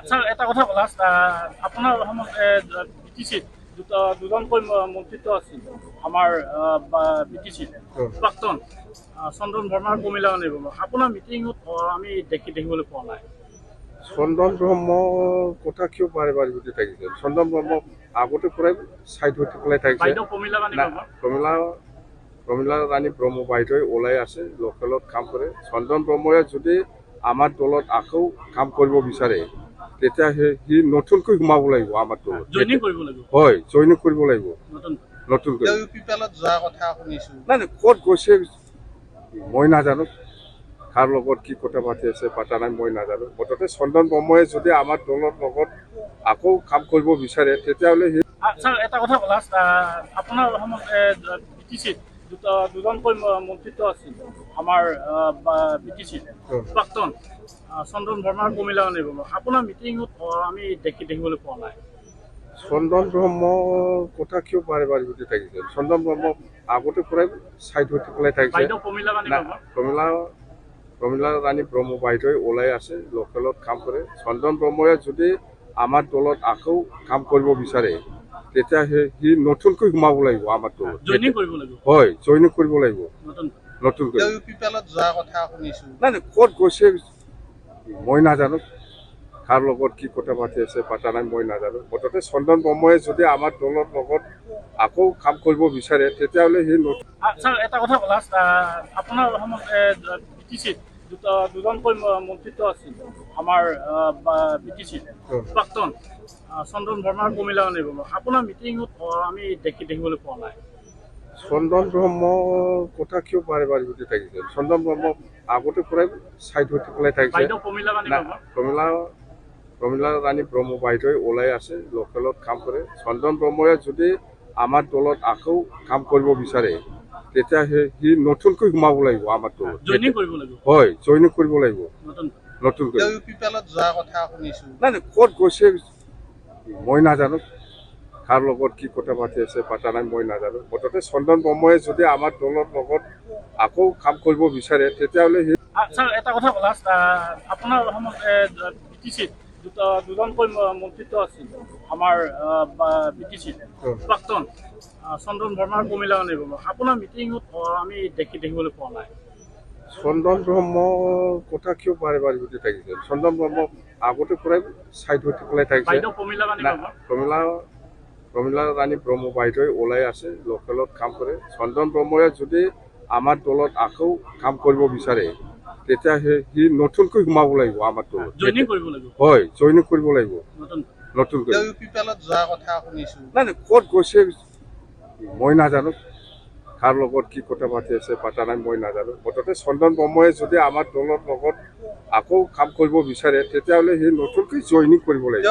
Sir এটা কথা বলা আপনাৰ বিটিসিত দুজনকৈ মন্ত্ৰিত্ব আছিল আমাৰ বিটিসিত প্ৰাক্তন চন্দন বৰ্মাৰ প্ৰমিলা নিৰ্বাহ আপোনাৰ মিটিঙত আমি দেখিবলৈ পোৱা নাই। চন্দন ব্ৰহ্ম কথা কিয় বাৰে বাৰে সুধি থাকিছে? চন্দন ব্ৰহ্ম আগতে পৰাই চাইড হৈ পেলাই থাকিছে। প্ৰমিলা ৰাণী ব্ৰহ্ম বাইদেউ ওলাই আছে, লোকেলত কাম কৰে। চন্দন ব্ৰহ্মই যদি আমাৰ দলত আকৌ কাম কৰিব বিচাৰে তেতিয়া সি নতুনকৈ সোমাব লাগিব আমাৰ দলত। হয়, জইনিং কৰিব লাগিব নতুনকৈ। নাই ক'ত গৈছে মই নাজানো, কাৰ লগত কি কথা পাতি আছে পাতা নাই মই নাজানো। মুঠতে চন্দন ব্ৰহ্মই যদি আমাৰ দলৰ লগত আকৌ কাম কৰিব বিচাৰে তেতিয়াহ'লে সি এটা কথা বলা আপোনাৰ বিটিসিত দুজনকৈ মন্ত্ৰিত্ব আছিল আমাৰ বিটিসিত প্ৰাক্তন চন্দন বৰ্মাৰ প্ৰমিলা নিৰ্বাহ আপোনাৰ মিটিঙত আমি দেখিবলৈ পোৱা নাই। চন্দন ব্ৰহ্ম কথা কিয় বাৰে বাৰে সুধি থাকিছে? চন্দন ব্ৰহ্ম আগতে পৰাই চাইড হৈ পেলাই থাকিছে। প্ৰমিলা ৰাণী ব্ৰহ্ম বাইদেউ ওলাই আছে, লোকেলত কাম কৰে। চন্দন ব্ৰহ্মই যদি আমাৰ দলত আকৌ কাম কৰিব বিচাৰে তেতিয়া সি নতুনকৈ সোমাব লাগিব আমাৰ দলত। হয়, জইনিং কৰিব লাগিব নতুনকৈ। নাই ক'ত গৈছে মই নাজানো, কাৰ লগত কি কথা পাতি আছে পাতা নাই মই নাজানো। মুঠতে চন্দন ব্ৰহ্মই যদি আমাৰ দলৰ লগত আকৌ কাম কৰিব বিচাৰে তেতিয়াহ'লে সি এটা কথা বলা আপোনাৰ বিটিসিত দুজনকৈ মন্ত্ৰিত্ব আছিল আমাৰ বিটিসিত প্ৰাক্তন চন্দন বৰ্মাৰ প্ৰমিলা নিৰ্বাহ আপোনাৰ মিটিঙত আমি দেখিবলৈ পোৱা নাই। চন্দন ব্ৰহ্ম কথা কিয় বাৰে বাৰে সুধি থাকিছে? চন্দন ব্ৰহ্ম আগতে পৰাই চাইড হৈ পেলাই থাকিছে। প্ৰমিলা ৰাণী ব্ৰহ্ম বাইদেউ ওলাই আছে, লোকেলত কাম কৰে। চন্দন ব্ৰহ্মই যদি আমাৰ দলত আকৌ কাম কৰিব বিচাৰে তেতিয়া সি নতুনকৈ সোমাব লাগিব আমাৰ দলত। হয়, জইনিং কৰিব লাগিব নতুনকৈ। নাই ক'ত গৈছে মই নাজানো, কাৰ লগত কি কথা পাতি আছে পাতা নাই মই নাজানো। মুঠতে চন্দন ব্ৰহ্মই যদি আমাৰ দলৰ লগত আকৌ কাম কৰিব বিচাৰে তেতিয়াহ'লে সি এটা কথা বলা আপোনাৰ বিটিসিত দুজনকৈ মন্ত্ৰিত্ব আছিল আমাৰ বিটিসিত প্ৰাক্তন চন্দন বৰ্মাৰ প্ৰমিলা নিৰ্বাহ আপোনাৰ মিটিঙত আমি দেখিবলৈ পোৱা নাই। চন্দন ব্ৰহ্ম কথা কিয় বাৰে বাৰে সুধি থাকিছে? চন্দন ব্ৰহ্ম আগতে পৰাই চাইড হৈ পেলাই থাকিছে। প্ৰমিলা ৰাণী ব্ৰহ্ম বাইদেউ ওলাই আছে, লোকেলত কাম কৰে। চন্দন ব্ৰহ্মই যদি আমাৰ দলত আকৌ কাম কৰিব বিচাৰে তেতিয়া সি নতুনকৈ সোমাব লাগিব আমাৰ দলত। হয়, জইনিং কৰিব লাগিব নতুনকৈ। নাই ক'ত গৈছে মই নাজানো, কাৰ লগত কি কথা পাতি আছে পাতা নাই মই নাজানো। মুঠতে চন্দন ব্ৰহ্মই যদি আমাৰ দলৰ লগত আকৌ কাম কৰিব বিচাৰে তেতিয়াহ'লে সি নতুনকৈ জইনিং কৰিব লাগিব।